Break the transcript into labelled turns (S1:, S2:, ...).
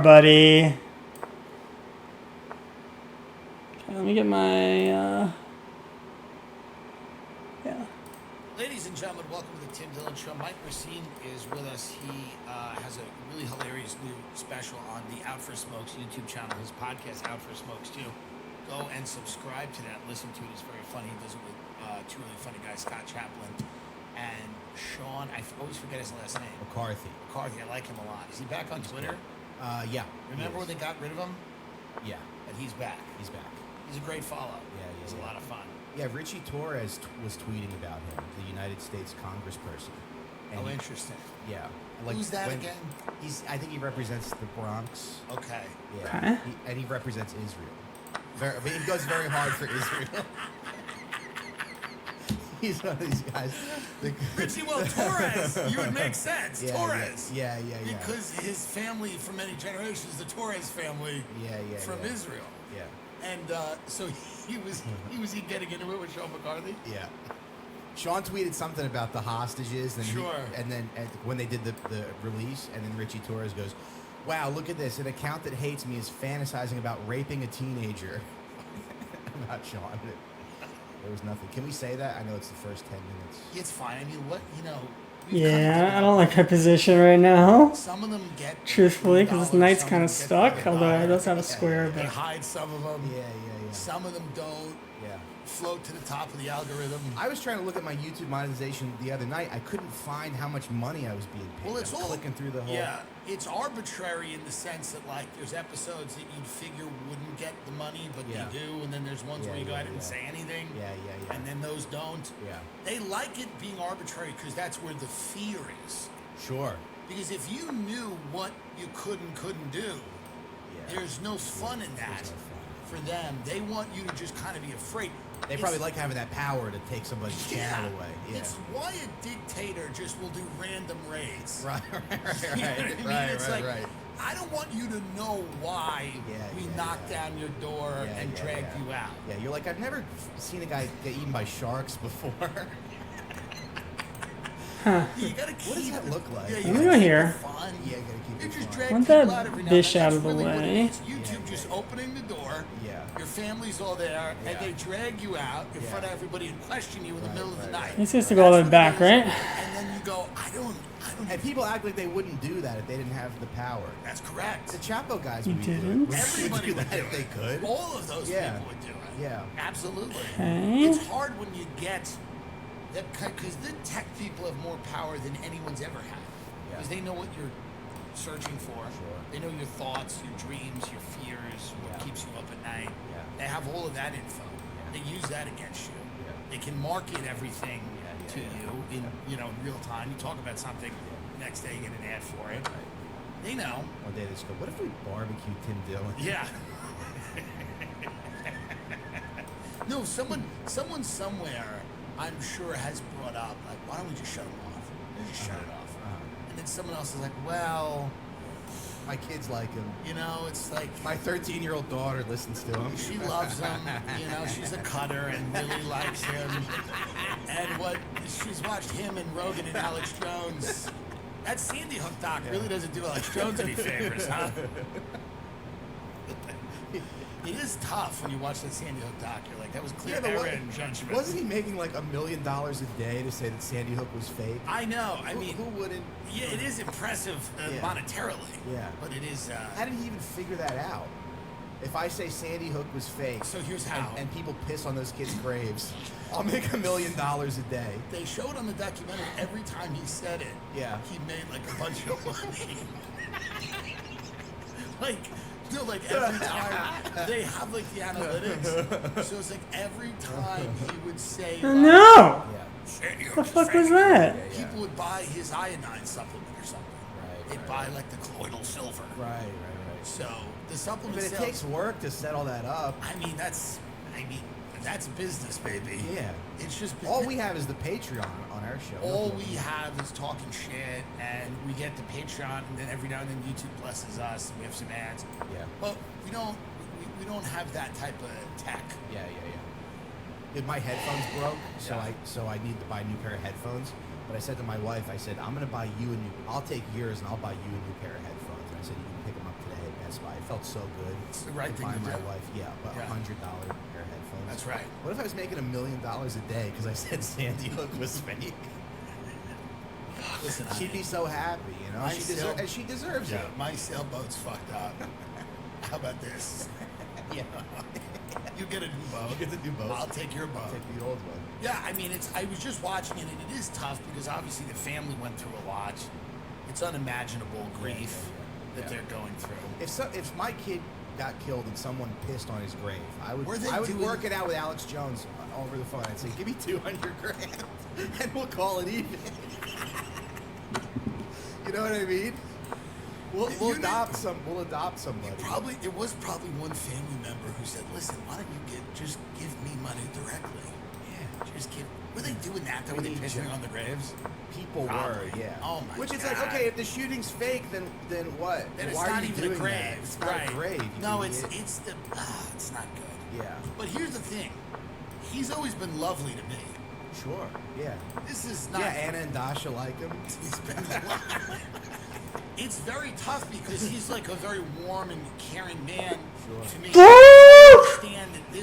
S1: buddy. Okay, let me get my, yeah.
S2: Ladies and gentlemen, welcome to the Tim Dillon Show. Mike Racine is with us. He has a really hilarious new special on the Out for Smokes YouTube channel. His podcast, Out for Smokes, too. Go and subscribe to that. Listen to it. It's very funny. He does it with two really funny guys, Scott Chaplin and Sean. I always forget his last name.
S3: McCarthy.
S2: I like him a lot. Is he back on Twitter?
S3: Yeah.
S2: Remember when they got rid of him?
S3: Yeah.
S2: And he's back.
S3: He's back.
S2: He's a great follow.
S3: Yeah,
S2: He's a lot of fun.
S3: Yeah, Richie Torres was tweeting about him, the United States congressperson. And
S2: Interesting.
S3: Yeah.
S2: Who's that again?
S3: I think he represents the Bronx.
S2: Okay.
S3: Yeah.
S1: Okay.
S3: And he represents Israel. He goes very hard for Israel. He's one of these guys.
S2: Richie, Torres, you would make sense.
S3: Yeah,
S2: Torres.
S3: Yeah.
S2: Because his family, for many generations, the Torres family from Israel.
S3: Yeah.
S2: And so he was getting into it with Sean McCarthy?
S3: Yeah. Sean tweeted something about the hostages. And then when they did the release, and then Richie Torres goes, wow, look at this. An account that hates me is fantasizing about raping a teenager. About Sean. There was nothing. Can we say that? I know it's the first 10 minutes.
S2: It's fine. I mean,
S1: Yeah, I don't like my position right now.
S2: Some of them get
S1: truthfully, because this night's kind of stuck, although it does have a square.
S2: They
S1: But
S2: hide some of them.
S3: Yeah.
S2: Some of them don't.
S3: Yeah.
S2: Float to the top of the algorithm.
S3: I was trying to look at my YouTube monetization the other night. I couldn't find how much money I was being paid.
S2: Well, it's all
S3: clicking through the whole.
S2: Yeah, it's arbitrary in the sense that there's episodes that you'd figure wouldn't get the money, but they do, and then there's ones where you go, I didn't say anything.
S3: Yeah.
S2: And then those don't.
S3: Yeah.
S2: They like it being arbitrary because that's where the fear is.
S3: Sure.
S2: Because if you knew what you couldn't do, there's no fun in that.
S3: There's no fun.
S2: For them, they want you to just kind of be afraid.
S3: They probably like having that power to take somebody's channel away. Yeah.
S2: It's why a dictator just will do random raids.
S3: Right.
S2: You know what I mean? It's
S3: Right.
S2: I don't want you to know why we knocked down your door and dragged you out.
S3: Yeah, you're like, I've never seen a guy get eaten by sharks before.
S2: You gotta keep
S3: What does that look like?
S2: Yeah,
S1: Let me go here.
S2: fun.
S3: Yeah, you gotta keep
S2: You
S3: it
S2: just
S3: fun.
S2: drag
S1: Want
S2: people
S1: that
S2: out every now
S1: dish
S2: and then.
S1: out
S2: That's
S1: of the
S2: really what it
S1: way.
S2: is. YouTube just opening the door.
S3: Yeah.
S2: Your family's all there, and they drag you out in front of everybody and question you in the middle of the night.
S1: This has to go all the way back, right?
S2: And then you go, I don't.
S3: And people act like they wouldn't do that if they didn't have the power.
S2: That's correct.
S3: The Chapo guys
S1: You
S3: would
S1: didn't?
S2: Everybody
S3: do
S2: would
S3: that
S2: do
S3: if they
S2: it.
S3: could.
S2: All of those people would do it.
S3: Yeah.
S2: Absolutely.
S1: Okay.
S2: It's hard when you get that because the tech people have more power than anyone's ever had. Because they know what you're searching for.
S3: Sure.
S2: They know your thoughts, your dreams, your fears, what keeps you up at night.
S3: Yeah.
S2: They have all of that info. They use that against you. They can market everything to you in real time. You talk about something, the next day you get an ad for it. They know.
S3: One day they just go, what if we barbecue Tim Dillon?
S2: Yeah. No, someone somewhere, I'm sure, has brought up, like, why don't we just shut him off? Let's just shut it off. And then someone else is like, well,
S3: My kids like him.
S2: It's like
S3: My 13-year-old daughter listens to him.
S2: she loves him. She's a cutter and really likes him. And she's watched him and Rogan and Alex Jones. That Sandy Hook doc really doesn't do Alex Jones any favors, huh? It is tough when you watch that Sandy Hook doc. You're like, that was clear error in judgment.
S3: Wasn't he making like $1 million a day to say that Sandy Hook was fake?
S2: I know. I mean,
S3: who wouldn't?
S2: Yeah, it is impressive monetarily.
S3: Yeah.
S2: But it is.
S3: How did he even figure that out? If I say Sandy Hook was fake,
S2: So here's how.
S3: and people piss on those kids' graves, I'll make $1 million a day.
S2: They showed on the documentary every time he said it.
S3: Yeah.
S2: He made like a bunch of money. Like every time they have like the analytics, so it's like every time he would say,
S1: No!
S2: Sandy Hook
S1: What the
S2: is
S1: fuck
S2: fake,
S1: was that?
S2: people would buy his iodine supplement or something. They'd buy like the colloidal silver.
S3: Right.
S2: So the supplement
S3: But it
S2: sales,
S3: takes work to set all that up.
S2: I mean, that's business, baby.
S3: Yeah.
S2: It's just
S3: All we have is the Patreon on our show.
S2: All we have is talking shit, and we get the Patreon, and then every now and then YouTube blesses us, and we have some ads.
S3: Yeah.
S2: But we don't have that type of tech.
S3: Yeah. My headphones broke, so I need to buy a new pair of headphones. But I said to my wife, I'm gonna buy you I'll take yours and I'll buy you a new pair of headphones. And I said, you can pick them up today at felt so good.
S2: It's the right thing
S3: buy
S2: to
S3: my
S2: do.
S3: wife, but $100 pair of headphones.
S2: That's right.
S3: What if I was making $1 million a day because I said Sandy Hook was fake?
S2: Listen,
S3: she'd be so happy, you know. And she deserves it.
S2: My sailboat's fucked up. How about this?
S3: Yeah.
S2: You get a new boat.
S3: You get the new boat.
S2: I'll take your boat.
S3: I'll take the old one.
S2: Yeah, I mean, I was just watching it, and it is tough because obviously the family went through a lot. It's unimaginable grief that they're going through.
S3: If my kid got killed and someone pissed on his grave, I would
S2: doing-
S3: work it out with Alex Jones over the phone. I'd say, give me $200,000 and we'll call it even. You know what I mean? We'll adopt somebody.
S2: There was probably one family member who said, "Listen, why don't you just give me money directly?" Yeah, just give. Were they doing that? Were they pissing on the graves?
S3: People
S2: Probably.
S3: were, yeah.
S2: Oh my
S3: Which
S2: God.
S3: is like, okay, if the shooting's fake, then what?
S2: Then it's
S3: Why
S2: not
S3: are you
S2: even a
S3: doing
S2: grave.
S3: that? It's not a grave.
S2: No,
S3: idiot.
S2: it's not good.
S3: Yeah.
S2: But here's the thing, he's always been lovely to me.
S3: Sure. Yeah.
S2: This is not.
S3: Yeah, Anna and Dasha like him.
S2: He's been. It's very tough because he's like a very warm and caring man to me. I understand that this